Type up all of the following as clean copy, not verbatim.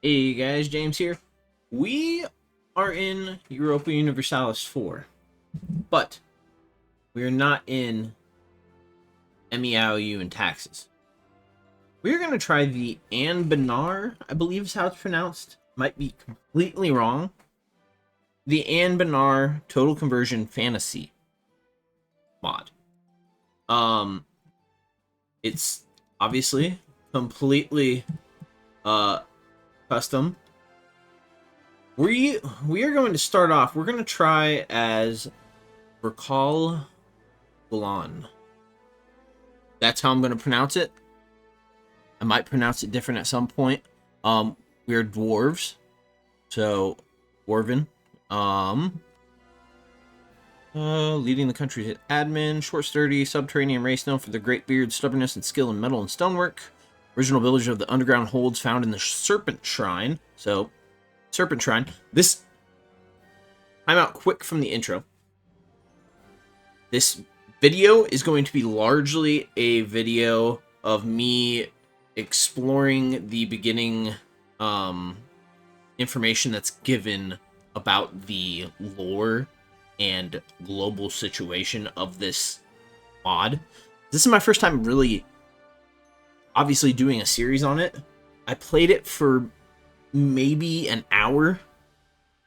Hey guys, James here. We are in Europa Universalis IV, but we are not in MEIOU and taxes. We're going to try the Anbennar, I believe is how it's pronounced. Might be completely wrong. The Anbennar Total Conversion Fantasy mod. It's obviously completely custom. We are going to start off. We're going to try as Recall Gulan. That's how I'm going to pronounce it. I might pronounce it different at some point. We are dwarves, so Dwarven. Leading the country's admin, short, sturdy, subterranean race known for their great beard, stubbornness, and skill in metal and stonework. Original village of the underground holds found in the Serpent Shrine. So, Serpent Shrine. This, I'm out quick from the intro. This video is going to be largely a video of me exploring the beginning information that's given about the lore and global situation of this mod. This is my first time really obviously doing a series on it. I played it for maybe an hour,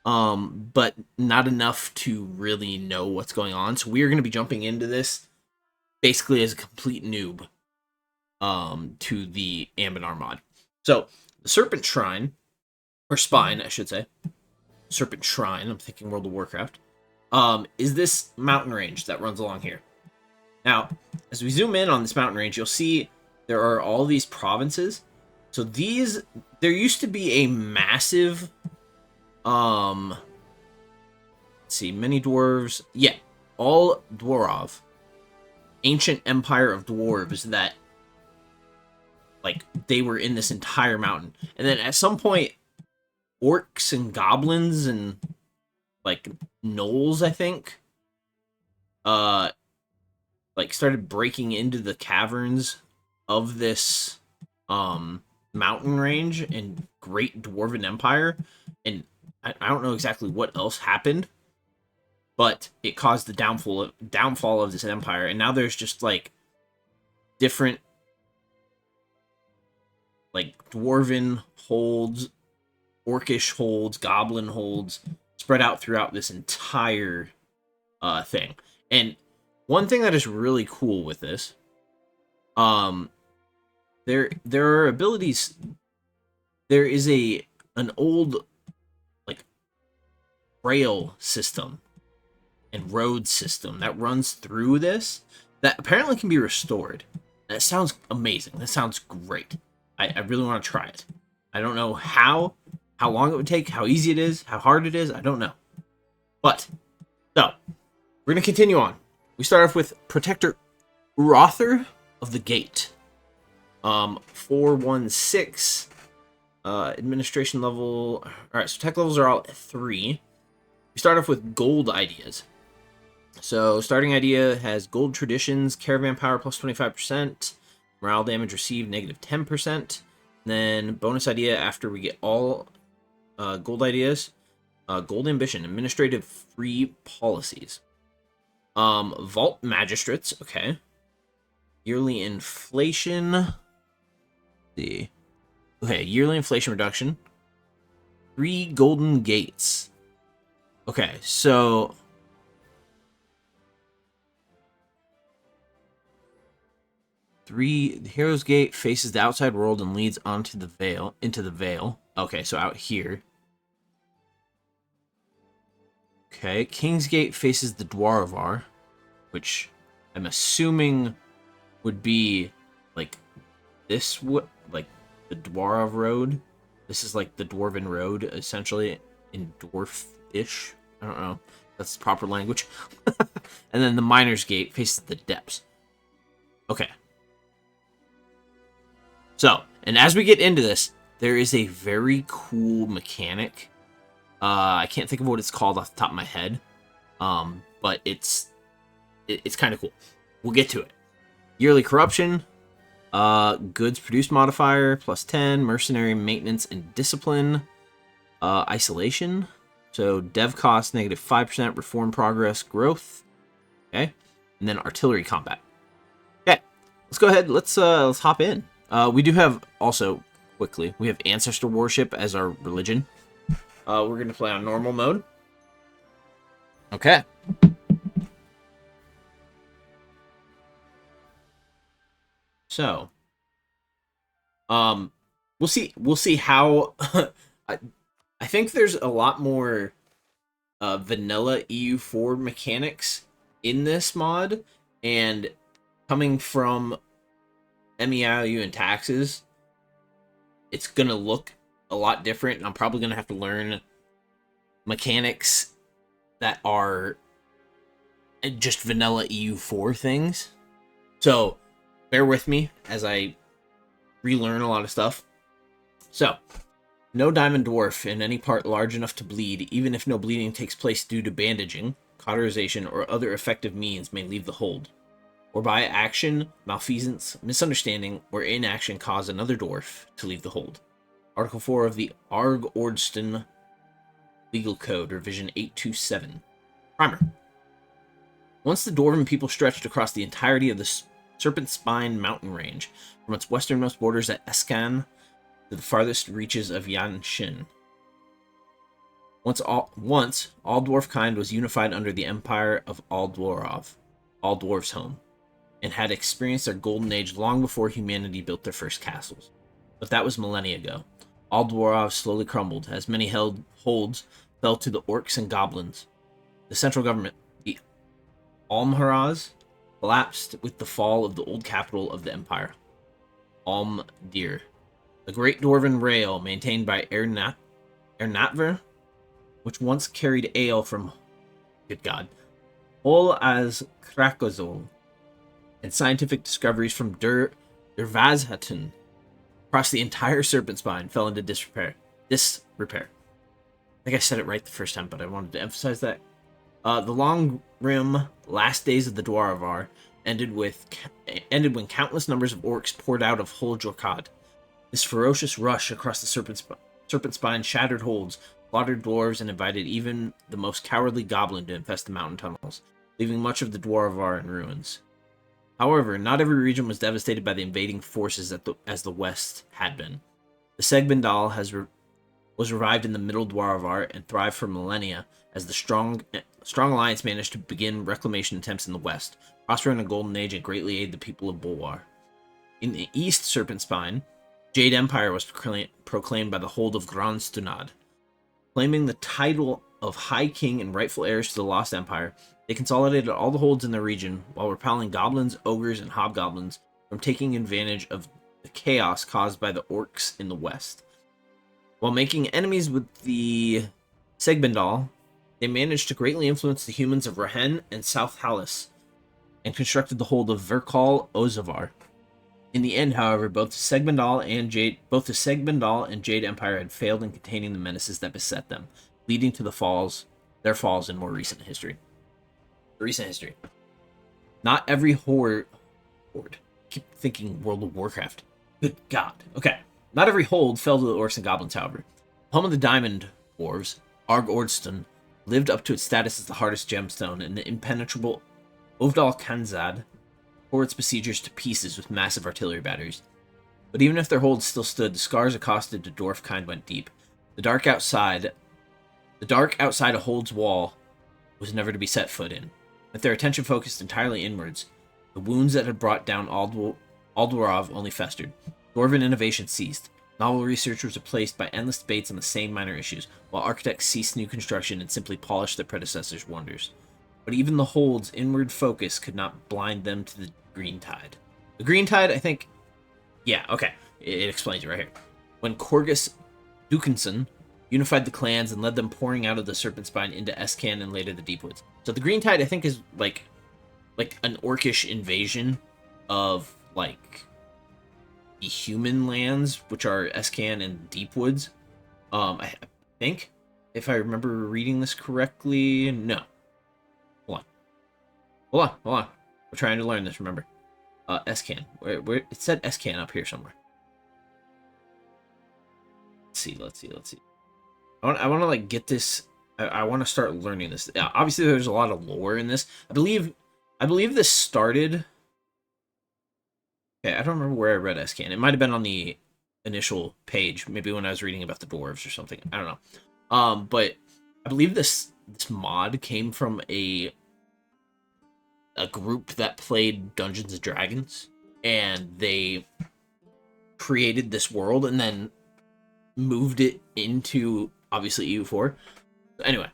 but not enough to really know what's going on. So we are going to be jumping into this basically as a complete noob to the Anbennar mod. So the Serpent Shrine, or Spine, I should say. Serpent Shrine, I'm thinking World of Warcraft, is this mountain range that runs along here. Now, as we zoom in on this mountain range, you'll see there are all these provinces. So these, there used to be a massive, let's see, many dwarves. Yeah, all Dwarov. Ancient empire of dwarves that, like, they were in this entire mountain. And then at some point, orcs and goblins and, like, gnolls, I think, like, started breaking into the caverns of this, mountain range in Great Dwarven Empire, and I don't know exactly what else happened, but it caused the downfall of this empire, and now there's just like different like Dwarven holds, Orcish holds, Goblin holds spread out throughout this entire thing. And one thing that is really cool with this, there are abilities. There is an old like rail system and road system that runs through this that apparently can be restored. That sounds amazing. That sounds great. I really want to try it. I don't know how long it would take, how easy it is, how hard it is. I don't know. But so we're gonna continue on. We start off with Protector Rother of the Gate. 416 administration level. All right, so tech levels are all at 3. We start off with gold ideas. So starting idea has gold traditions, caravan power plus 25%, morale damage received negative 10%. Then bonus idea after we get all gold ideas, gold ambition, administrative free policies. Vault magistrates, okay. Yearly inflation. See. Okay, yearly inflation reduction. 3 golden gates. Okay, so 3, the Hero's Gate faces the outside world and leads onto the Vale, into the Vale. Okay, so out here. Okay, King's Gate faces the Dwarvar, which I'm assuming would be like this, like the Dwarv Road. This is like the Dwarven Road, essentially, in Dwarfish. I don't know if that's the proper language. And then the Miner's Gate faces the depths. Okay. So, and as we get into this, there is a very cool mechanic. I can't think of what it's called off the top of my head. But it's kind of cool. We'll get to it. Yearly corruption. Goods produced modifier, +10. Mercenary maintenance and discipline. Isolation. So dev cost, -5%. Reform progress, growth. Okay. And then artillery combat. Okay. Let's go ahead. Let's hop in. We do have also, quickly, we have ancestor worship as our religion. We're going to play on normal mode. Okay. So, we'll see how. I think there's a lot more vanilla EU4 mechanics in this mod, and coming from MEIU and taxes, it's gonna look a lot different, and I'm probably gonna have to learn mechanics that are just vanilla EU4 things. So bear with me as I relearn a lot of stuff. So, no diamond dwarf in any part large enough to bleed, even if no bleeding takes place due to bandaging, cauterization, or other effective means, may leave the hold. Or by action, malfeasance, misunderstanding, or inaction cause another dwarf to leave the hold. Article 4 of the Arg Ordston Legal Code, Revision 827. Primer. Once the Dwarven people stretched across the entirety of the Serpentspine mountain range, from its westernmost borders at Escan to the farthest reaches of Yanshin. Once all dwarf kind was unified under the empire of all dwarves' home, and had experienced their golden age long before humanity built their first castles. But that was millennia ago. All dwarves slowly crumbled, as many holds fell to the orcs and goblins. The central government, the Almharaz, collapsed with the fall of the old capital of the empire, Almdir. The great Dwarven rail, maintained by Ernatver, which once carried ale from, good God, Hol as Krakazol, and scientific discoveries from Dervazhatun across the entire Serpentspine, fell into disrepair. I think I said it right the first time, but I wanted to emphasize that. The long rim last days of the Dwarvar ended when countless numbers of orcs poured out of Hol Jorkad. This ferocious rush across the Serpentspine shattered holds, slaughtered dwarves, and invited even the most cowardly goblin to infest the mountain tunnels, leaving much of the Dwarvar in ruins. However, not every region was devastated by the invading forces as the West had been. The Segbendal was revived in the Middle Dwarvar and thrived for millennia as the strong alliance managed to begin reclamation attempts in the West, prosper in a golden age and greatly aid the people of Bulwar. In the East Serpentspine, Jade Empire was proclaimed by the hold of Granstunad. Claiming the title of High King and rightful heirs to the Lost Empire, they consolidated all the holds in the region while repelling goblins, ogres, and hobgoblins from taking advantage of the chaos caused by the orcs in the west. While making enemies with the Segbendal, they managed to greatly influence the humans of Rahen and South Hallis, and constructed the hold of Verkal Ozavar. In the end, however, both the Segbendal and Jade Empire had failed in containing the menaces that beset them, leading to their falls in more recent history. Not every horde. Keep thinking World of Warcraft. Good God. Okay. Not every hold fell to the orcs and goblins, however. Home of the Diamond Dwarves, Arg Ordston, lived up to its status as the hardest gemstone, and the impenetrable Ovdal Kanzad tore its besiegers to pieces with massive artillery batteries. But even if their holds still stood, the scars accosted to dwarf kind went deep. The dark outside a hold's wall was never to be set foot in. With their attention focused entirely inwards, the wounds that had brought down Aldwarov only festered. Dwarven innovation ceased. Novel research was replaced by endless debates on the same minor issues, while architects ceased new construction and simply polished their predecessors' wonders. But even the hold's inward focus could not blind them to the green tide. The green tide, I think... Yeah, okay. It explains it right here. When Korgus Dukinson unified the clans and led them pouring out of the Serpentspine into Escan and later the Deepwoods. So the green tide, I think, is like an orcish invasion of, like, the human lands, which are Escan and Deepwoods. I think, if I remember reading this correctly, no. Hold on. We're trying to learn this, remember. Scan. Where it said Scan up here somewhere. Let's see. I want to like get this. I want to start learning this. Yeah, obviously, there's a lot of lore in this. I believe this started. Okay, I don't remember where I read Scan. It might have been on the initial page, maybe when I was reading about the dwarves or something. I don't know. But I believe this mod came from a group that played Dungeons and Dragons, and they created this world and then moved it into obviously EU4. Anyway,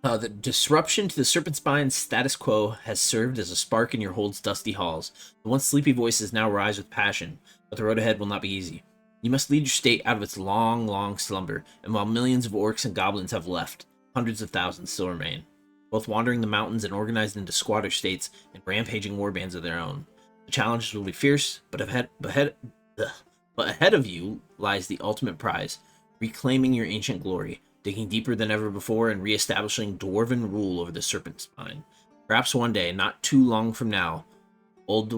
the disruption to the Serpentspine status quo has served as a spark in your hold's dusty halls. The once sleepy voices now rise with passion, but the road ahead will not be easy. You must lead your state out of its long, long slumber, and while millions of orcs and goblins have left, hundreds of thousands still remain, both wandering the mountains and organized into squatter states and rampaging warbands of their own. The challenges will be fierce, but ahead of you lies the ultimate prize, reclaiming your ancient glory, digging deeper than ever before, and re-establishing Dwarven rule over the Serpentspine. Perhaps one day, not too long from now, Old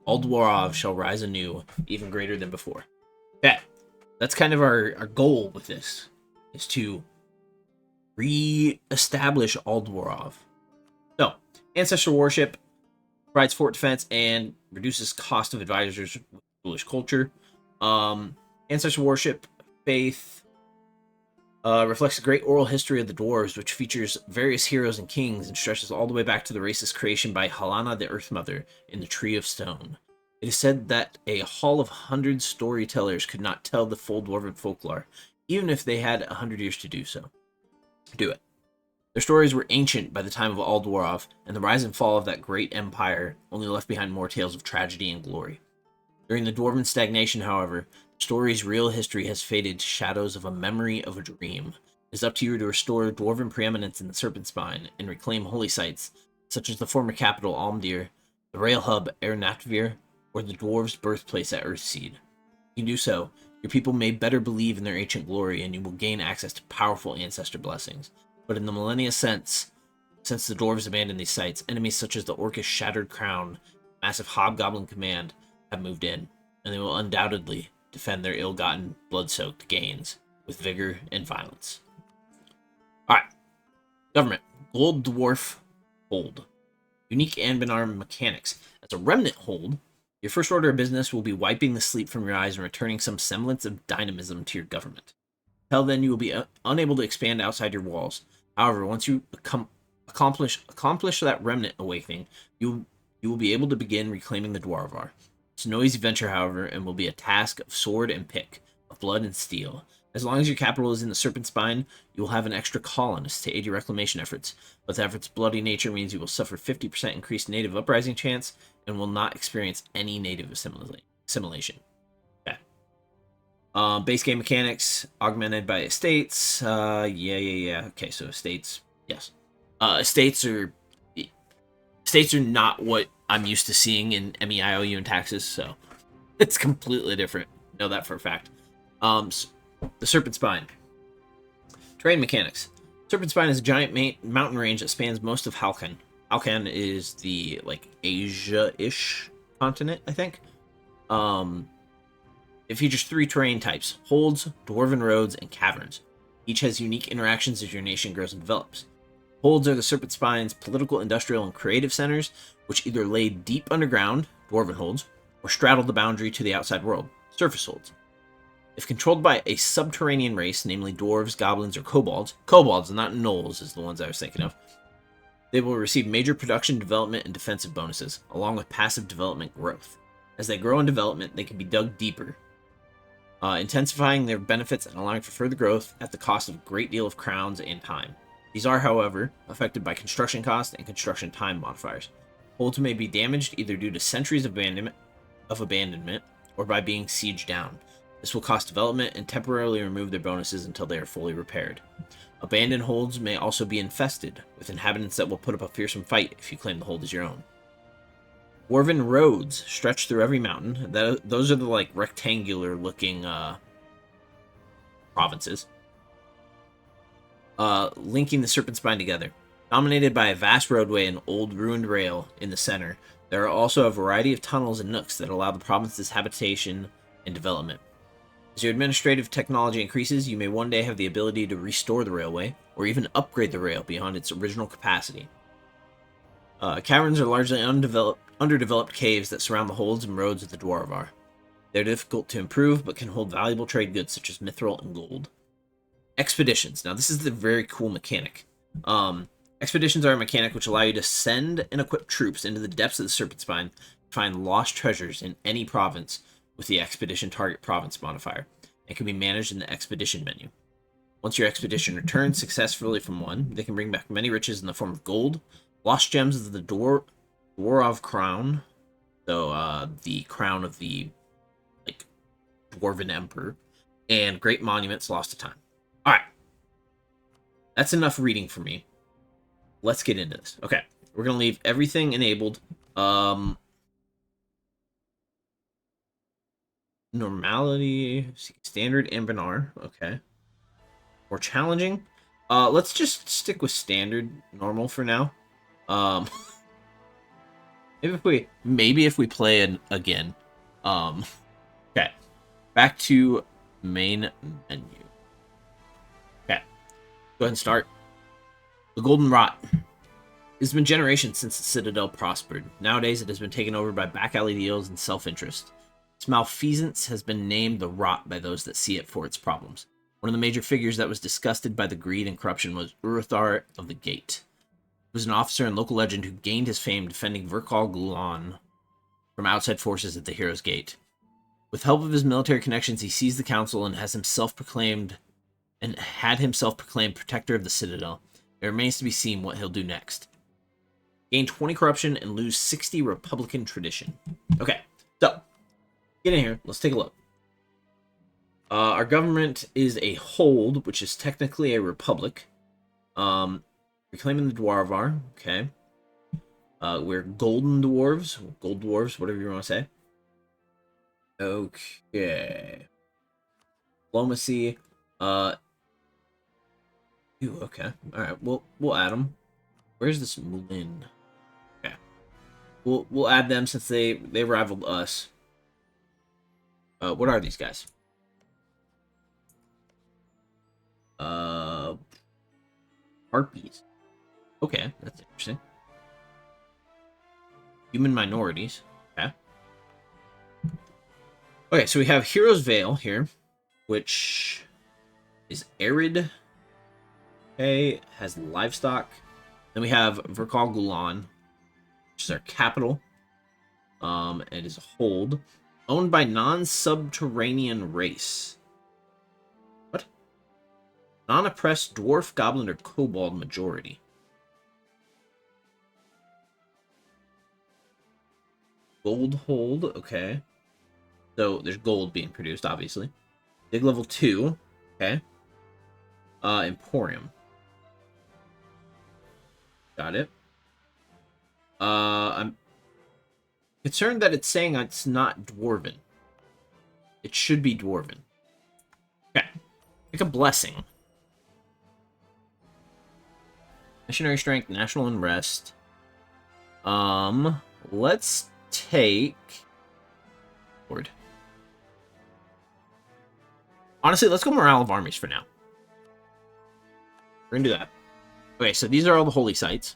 Dwarv shall rise anew, even greater than before. Yeah, that's kind of our goal with this, is to re-establish Old Dwarv. So, ancestral worship provides fort defense and reduces cost of advisors with foolish culture. Ancestral worship faith reflects a great oral history of the dwarves, which features various heroes and kings and stretches all the way back to the race's creation by Halana the Earth Mother in the Tree of Stone. It is said that a hall of 100 storytellers could not tell the full dwarven folklore, even if they had 100 years to do so. Do it. Their stories were ancient by the time of Aldworov, and the rise and fall of that great empire only left behind more tales of tragedy and glory. During the dwarven stagnation, however, the story's real history has faded to shadows of a memory of a dream. It is up to you to restore dwarven preeminence in the Serpentspine and reclaim holy sites, such as the former capital Almdir, the rail hub Ernatvir, or the dwarves' birthplace at Earthseed. If you can do so, your people may better believe in their ancient glory, and you will gain access to powerful ancestor blessings. But in the millennia since the dwarves abandoned these sites, enemies such as the Orcish Shattered Crown, massive Hobgoblin Command, have moved in, and they will undoubtedly defend their ill-gotten, blood-soaked gains with vigor and violence. Alright. Government. Gold Dwarf Hold. Unique Anbennar mechanics. As a remnant hold, your first order of business will be wiping the sleep from your eyes and returning some semblance of dynamism to your government. Until then, you will be unable to expand outside your walls. However, once you accomplish that remnant awakening, you will be able to begin reclaiming the Dwarvar. It's a noisy venture, however, and will be a task of sword and pick, of blood and steel. As long as your capital is in the Serpentspine, you will have an extra colonist to aid your reclamation efforts, but the effort's bloody nature means you will suffer 50% increased native uprising chance and will not experience any native assimilation. Okay. Base game mechanics, augmented by estates. Yeah. Okay, so estates, yes. Estates are not what I'm used to seeing in MEIOU and taxes, so it's completely different. Know that for a fact. The Serpentspine. Terrain mechanics. Serpentspine is a giant mountain range that spans most of Halkan. Halkan is the, Asia-ish continent, I think. It features 3 terrain types: holds, dwarven roads, and caverns. Each has unique interactions as your nation grows and develops. Holds are the Serpentspine's political, industrial, and creative centers, which either lay deep underground, dwarven holds, or straddle the boundary to the outside world, surface holds. If controlled by a subterranean race, namely dwarves, goblins, or kobolds, and not gnolls is the ones I was thinking of, they will receive major production, development, and defensive bonuses, along with passive development growth. As they grow in development, they can be dug deeper, intensifying their benefits and allowing for further growth at the cost of a great deal of crowns and time. These are, however, affected by construction cost and construction time modifiers. Holds may be damaged either due to centuries of abandonment or by being sieged down. This will cost development and temporarily remove their bonuses until they are fully repaired. Abandoned holds may also be infested, with inhabitants that will put up a fearsome fight if you claim the hold as your own. Dwarven roads stretch through every mountain. Those are the rectangular-looking provinces, linking the Serpentspine together. Dominated by a vast roadway and old ruined rail in the center, There are also a variety of tunnels and nooks that allow the province's habitation and development. As your administrative technology increases, you may one day have the ability to restore the railway, or even upgrade the rail beyond its original capacity. Caverns are largely underdeveloped caves that surround the holds and roads of the Dwarvar. They're difficult to improve, but can hold valuable trade goods such as mithril and gold. Expeditions. Now, this is the very cool mechanic. Expeditions are a mechanic which allow you to send and equip troops into the depths of the Serpentspine to find lost treasures in any province with the Expedition Target Province modifier, and can be managed in the Expedition menu. Once your expedition returns successfully from one, they can bring back many riches in the form of gold, lost gems of the Dwarov crown, so the crown of the Dwarven Emperor, and great monuments lost to time. Alright. That's enough reading for me. Let's get into this. Okay. We're going to leave everything enabled. Normality, standard Anbennar. Okay. More challenging. Let's just stick with standard normal for now. Maybe if we play again. Okay. Back to main menu. Okay. Go ahead and start. The Golden Rot. It's been generations since the Citadel prospered. Nowadays, it has been taken over by back-alley deals and self-interest. Its malfeasance has been named the Rot by those that see it for its problems. One of the major figures that was disgusted by the greed and corruption was Uruthar of the Gate. He was an officer and local legend who gained his fame defending Virkal Gulan from outside forces at the Hero's Gate. With help of his military connections, he seized the council and had himself proclaimed protector of the Citadel. It remains to be seen what he'll do next. Gain 20 corruption and lose 60 Republican tradition. Okay, so get in here. Let's take a look. Our government is a hold, which is technically a republic. Reclaiming the Dwarvar. Okay. We're golden dwarves, gold dwarves, whatever you want to say. Okay. Diplomacy. Okay. All right. We'll add them. Where's this Moulin? Okay. We'll add them since they rivaled us. What are these guys? Harpies. Okay, that's interesting. Human minorities. Okay. Okay, so we have Hero's Vale here, which is arid. Okay, has livestock. Then we have Virkal Gulan, which is our capital. It is a hold. Owned by non-subterranean race. What? Non-oppressed dwarf, goblin, or kobold majority. Gold hold, okay. So there's gold being produced, obviously. Dig level 2, okay. Emporium. Got it. I'm concerned that it's saying it's not Dwarven. It should be Dwarven. Okay. Pick a blessing. Missionary strength, national unrest. Let's take... Lord. Honestly, let's go morale of armies for now. We're gonna do that. Okay, so these are all the holy sites.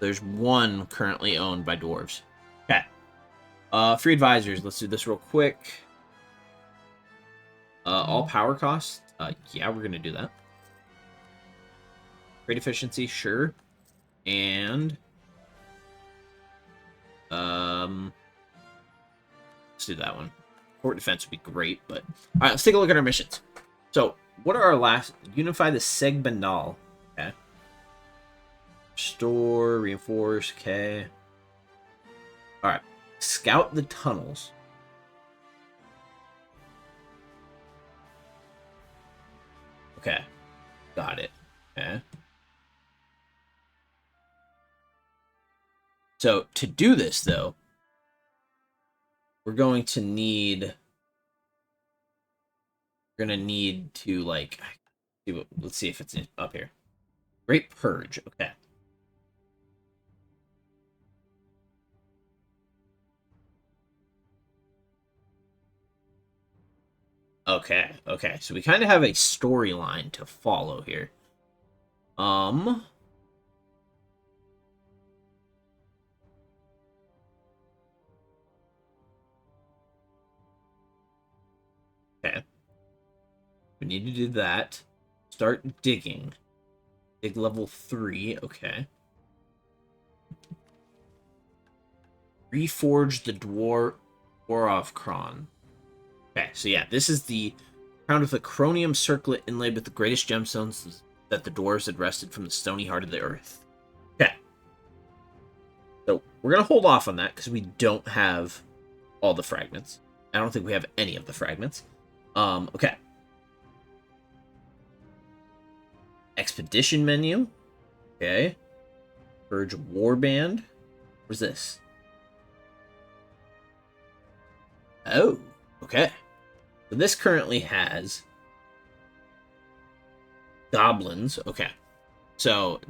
There's one currently owned by dwarves. Okay. Free advisors. Let's do this real quick. All power costs. Yeah, we're gonna do that. Trade efficiency, sure. And let's do that one. Port defense would be great, but all right, let's take a look at our missions. So, what are our last? Unify the Segbandal. Okay. Restore, reinforce. Okay. All right. Scout the tunnels. Okay. Got it. Okay. So, to do this, though, we're going to need... We're going to need to, like... Let's see if it's up here. Great Purge. Okay. Okay. So we kind of have a storyline to follow here. Okay. We need to do that. Start digging. Dig level 3. Okay. Reforge the Dwarov Kron. Okay, so yeah, this is the crown with a chromium circlet inlaid with the greatest gemstones that the dwarves had wrested from the stony heart of the earth. Okay. So we're going to hold off on that because we don't have all the fragments. I don't think we have any of the fragments. Okay. Expedition menu. Okay. Purge Warband. What's this? Oh, okay. So this currently has goblins. Okay. So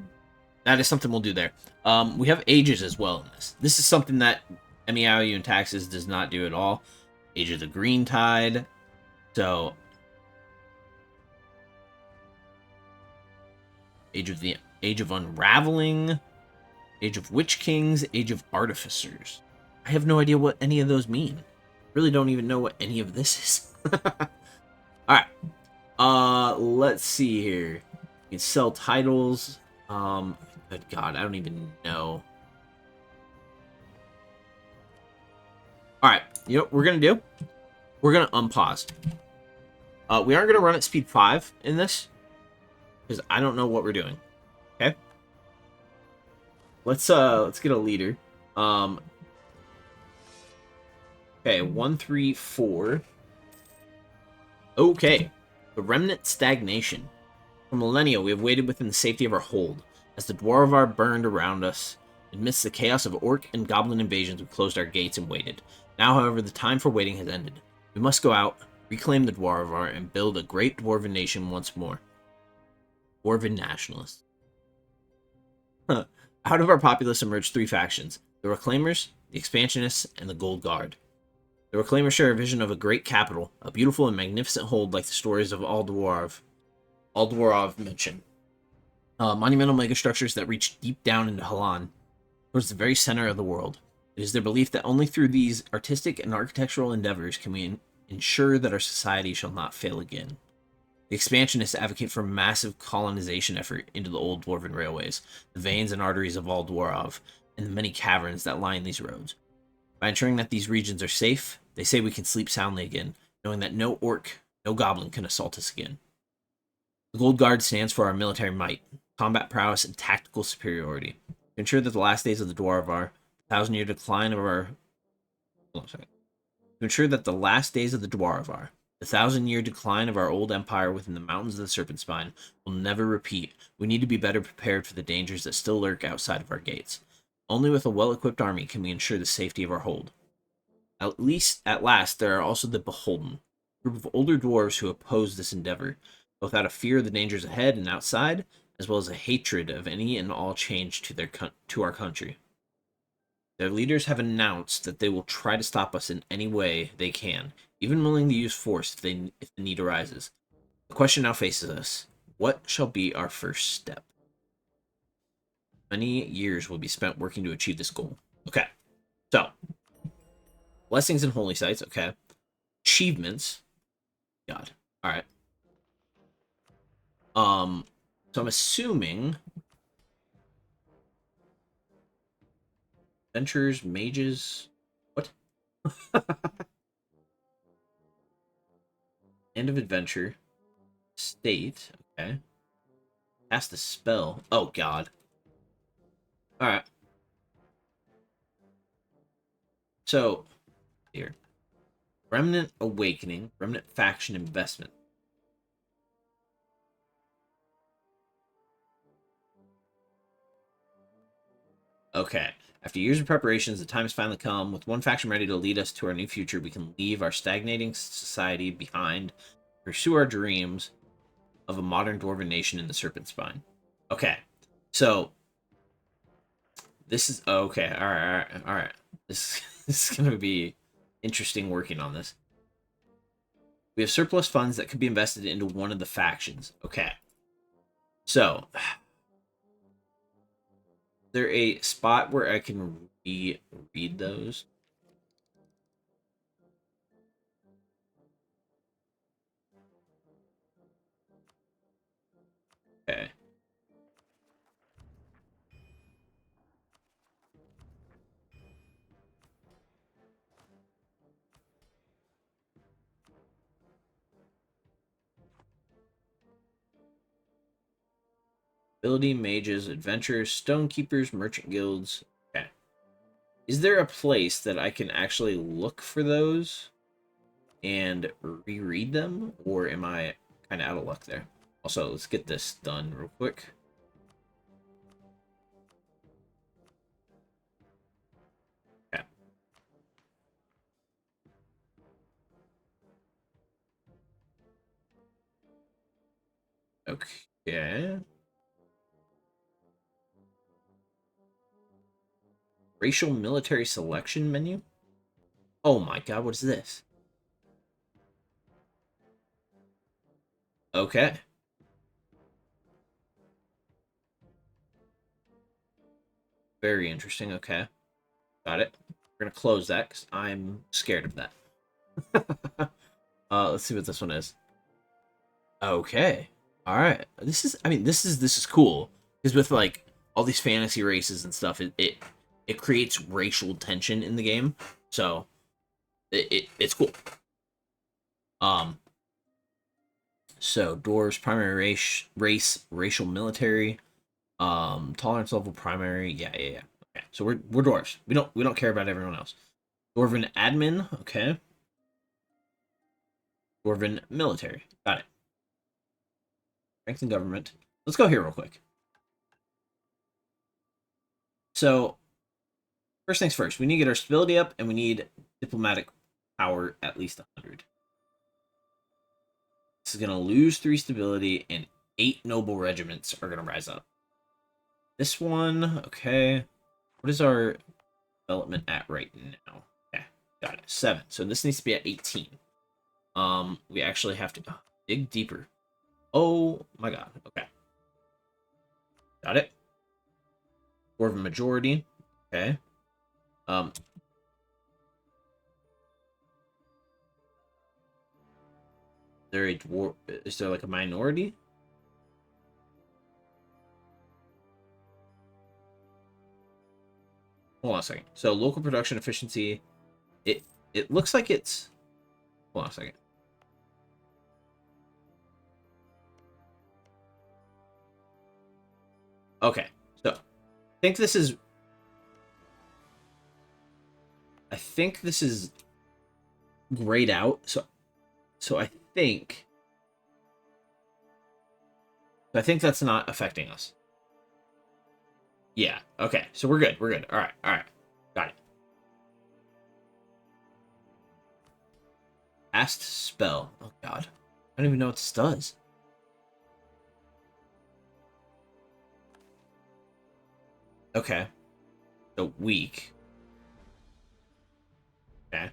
that is something we'll do there. We have ages as well in this. This is something that Meow and Taxes does not do at all. Age of the Green Tide. So Age of Unraveling, Age of Witch Kings, Age of Artificers. I have no idea what any of those mean. Really don't even know what any of this is. Alright. Let's see here. You can sell titles. Good God, I don't even know. Alright, you know what we're gonna do? We're gonna unpause. We aren't gonna run at speed 5 in this, because I don't know what we're doing. Okay? Let's get a leader. Okay, 1, 3, 4. Okay. The Remnant Stagnation. For millennia, we have waited within the safety of our hold. As the Dwarvar burned around us, amidst the chaos of orc and goblin invasions, we closed our gates and waited. Now, however, the time for waiting has ended. We must go out, reclaim the Dwarvar, and build a great Dwarven nation once more. Dwarven nationalists. Out of our populace emerged 3 factions. The Reclaimers, the Expansionists, and the Gold Guard. The Reclaimers share a vision of a great capital, a beautiful and magnificent hold like the stories of Dwarv mention. Monumental megastructures that reach deep down into Halan, towards the very center of the world. It is their belief that only through these artistic and architectural endeavors can we ensure that our society shall not fail again. The Expansionists advocate for a massive colonization effort into the old Dwarven railways, the veins and arteries of Dwarv, and the many caverns that line these roads. By ensuring that these regions are safe, they say we can sleep soundly again, knowing that no orc, no goblin can assault us again. The Gold Guard stands for our military might, combat prowess, and tactical superiority. To ensure that the last days of the Dwarvar, the 1,000-year decline of our... To ensure that the last days of the Dwarvar, the 1,000-year decline of our old empire within the mountains of the Serpentspine, will never repeat, we need to be better prepared for the dangers that still lurk outside of our gates. Only with a well-equipped army can we ensure the safety of our hold. At last, there are also the Beholden, a group of older dwarves who oppose this endeavor, both out of fear of the dangers ahead and outside, as well as a hatred of any and all change to our country. Their leaders have announced that they will try to stop us in any way they can, even willing to use force if the need arises. The question now faces us. What shall be our first step? Many years will be spent working to achieve this goal. Okay. So, blessings and holy sites. Okay. Achievements. God. All right. So I'm assuming adventures, mages. What? End of adventure. State. Okay. Cast a spell. Oh God. Alright. So, here. Remnant Awakening. Remnant Faction Investment. Okay. After years of preparations, the time has finally come. With one faction ready to lead us to our new future, we can leave our stagnating society behind, pursue our dreams. of a modern Dwarven nation in the Serpentspine. Okay, so this is okay. All right, all right, all right. This this is gonna be interesting working on this. We have surplus funds that could be invested into one of the factions. Okay, so is there a spot where I can read those? Okay. Ability, mages, adventurers, stonekeepers, merchant guilds. Okay. Is there a place that I can actually look for those and reread them? Or am I kind of out of luck there? Also, let's get this done real quick. Okay. Okay. Racial military selection menu? Oh my god, what is this? Okay. Very interesting. Okay. Got it. We're gonna close that because I'm scared of that. Let's see what this one is. Okay. All right. This is cool because with like all these fantasy races and stuff, it creates racial tension in the game. So it's cool. Um. So dwarves primary race racial military. Tolerance level primary. Yeah, yeah, yeah. Okay. So we're dwarves. We don't care about everyone else. Dwarven admin. Okay. Dwarven military. Got it. Strength and government. Let's go here real quick. So first things first, we need to get our stability up, and we need diplomatic power at least 100. This is going to lose 3 stability, and 8 noble regiments are going to rise up. This one, okay. What is our development at right now? Okay, got it. 7. So this needs to be at 18. We actually have to dig deeper. Oh my god. Okay. Got it. Dwarven majority. Okay. Um, there a dwarf? Is there like a minority? Hold on a second. So local production efficiency. It it looks like it's. Hold on a second. Okay. So think this is. I think this is grayed out. So I think that's not affecting us. Yeah. Okay. So we're good. We're good. All right. All right. Got it. Cast spell. Oh god. I don't even know what this does. Okay. So weak. Okay.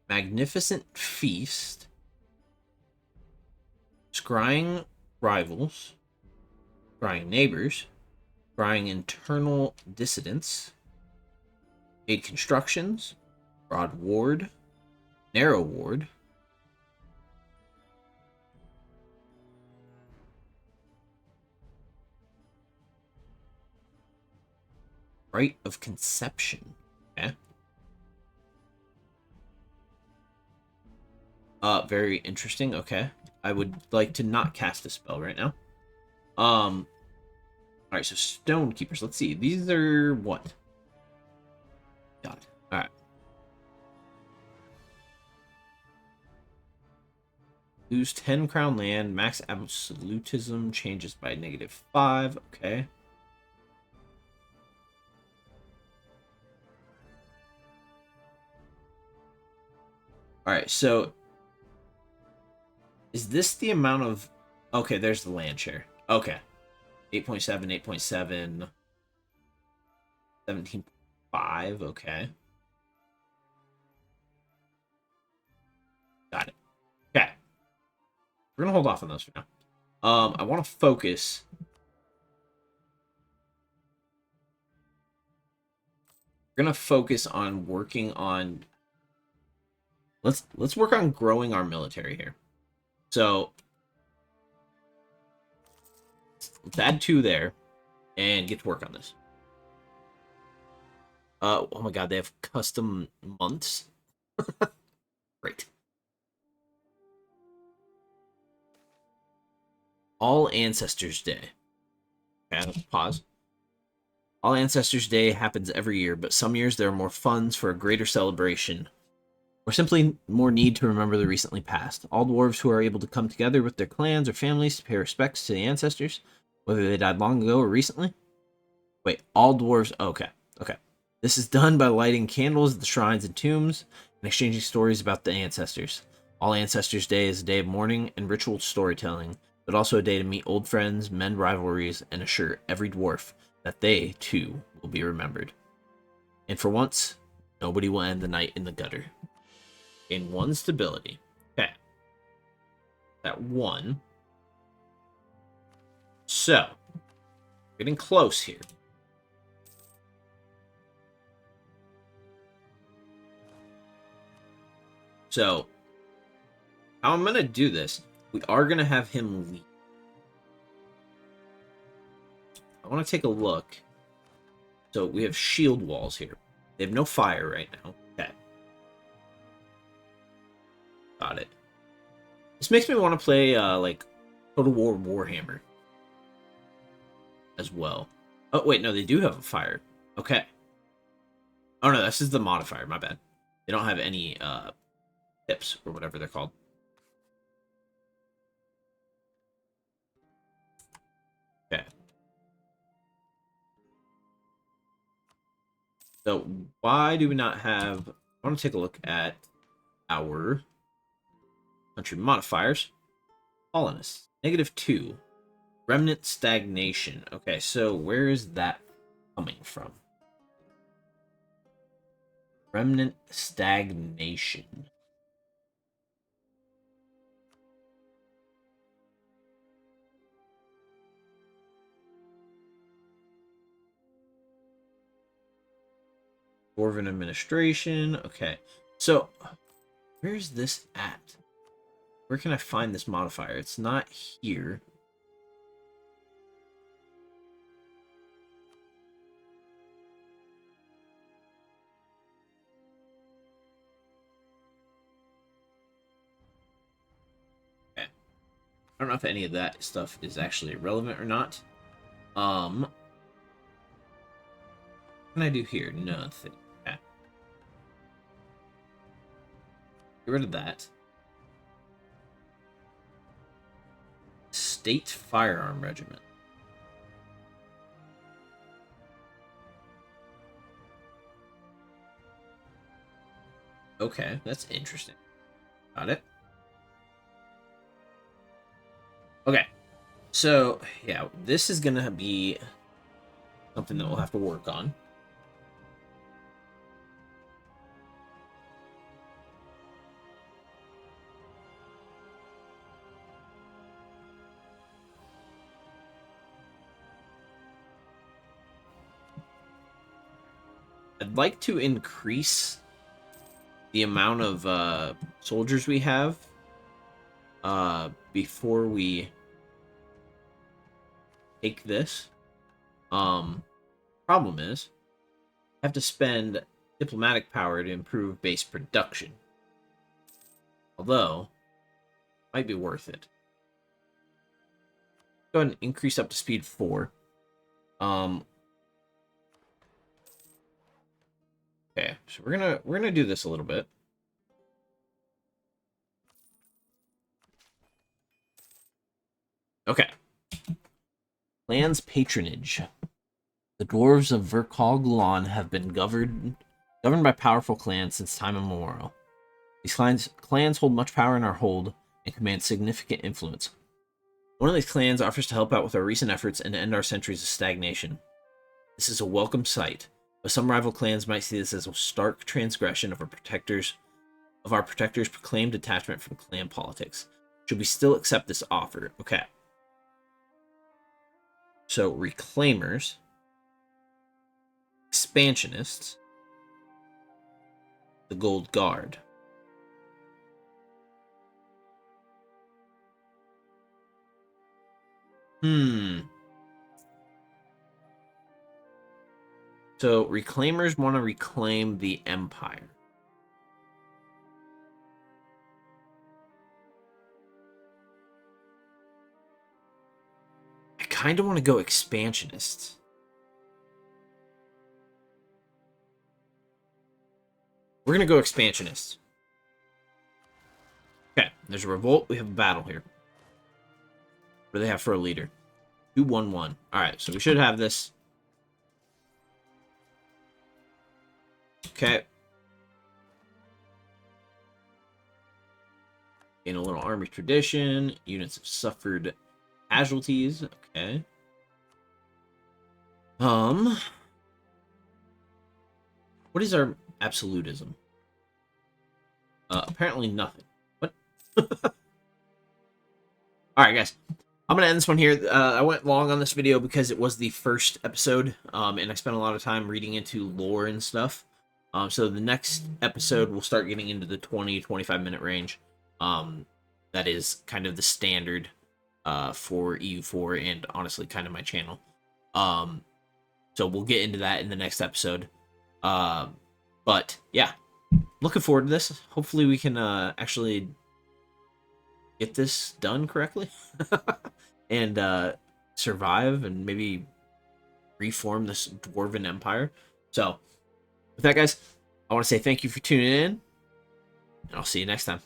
Magnificent feast. Scrying rivals. Scrying neighbors. Scrying internal dissidents. Aid constructions. Broad ward. Narrow ward. Rite of conception. Okay. Very interesting. Okay. I would like to not cast a spell right now. All right, so stone keepers. Let's see. These are what? Got it. All right. Lose 10 crown land. Max absolutism changes by -5. Okay. All right, so Is this the amount of... Okay, there's the land share. Okay. 8.7, 8.7, 17.5, okay. Got it. Okay. We're gonna hold off on those for now. I want to focus. We're gonna focus on working on. Let's work on growing our military here. So let's add 2 there, and get to work on this. Oh my god, they have custom months. Great. All Ancestors Day. Okay, pause. All Ancestors Day happens every year, but some years there are more funds for a greater celebration, or simply more need to remember the recently passed. All dwarves who are able to come together with their clans or families to pay respects to the ancestors, whether they died long ago or recently. Wait, all dwarves... Okay, okay. This is done by lighting candles at the shrines and tombs and exchanging stories about the ancestors. All Ancestors Day is a day of mourning and ritual storytelling, but also a day to meet old friends, mend rivalries, and assure every dwarf that they, too, will be remembered. And for once, nobody will end the night in the gutter. Gain 1 stability. Okay. That 1. So, getting close here. So, how I'm going to do this, we are going to have him lead. I want to take a look. So, we have shield walls here. They have no fire right now. Okay. Got it. This makes me want to play, like, Total War Warhammer. As well. Oh, wait, no, they do have a fire. Okay. Oh, no, this is the modifier. My bad. They don't have any, tips, or whatever they're called. Okay. So, why do we not have... I want to take a look at our country modifiers. Colonists. -2. Remnant stagnation. Okay, so where is that coming from? Remnant stagnation. Dwarven administration. Okay. So, where's this at? Where can I find this modifier? It's not here. Okay. I don't know if any of that stuff is actually relevant or not. What can I do here? Nothing. Okay. Get rid of that. State Firearm Regiment. Okay, that's interesting. Got it. Okay. So, yeah, this is going to be something that we'll have to work on. I'd like to increase the amount of soldiers we have before we take this. Problem is, I have to spend diplomatic power to improve base production. Although, might be worth it. Go ahead and increase up to speed 4. Okay, so we're gonna do this a little bit. Okay. Clans patronage. The dwarves of Verkal Gulan have been governed by powerful clans since time immemorial. These clans hold much power in our hold, and commands significant influence. One of these clans offers to help out with our recent efforts and end our centuries of stagnation. This is a welcome sight, but some rival clans might see this as a stark transgression of our protectors' proclaimed detachment from clan politics. Should we still accept this offer? Okay. So, Reclaimers, Expansionists, the Gold Guard. So, Reclaimers want to reclaim the Empire. I kind of want to go Expansionists. We're going to go Expansionists. Okay, there's a revolt. We have a battle here. What do they have for a leader? 2-1-1. Alright, so we should have this. Okay. In a little army tradition. Units have suffered casualties. Okay. What is our absolutism? Apparently nothing. What? Alright, guys. I'm going to end this one here. I went long on this video because it was the first episode, and I spent a lot of time reading into lore and stuff. So the next episode, we'll start getting into the 20-25 minute range. That is kind of the standard for EU4 and honestly kind of my channel. So we'll get into that in the next episode. But yeah, looking forward to this. Hopefully we can actually get this done correctly and survive and maybe reform this Dwarven Empire. So with that, guys, I want to say thank you for tuning in, and I'll see you next time.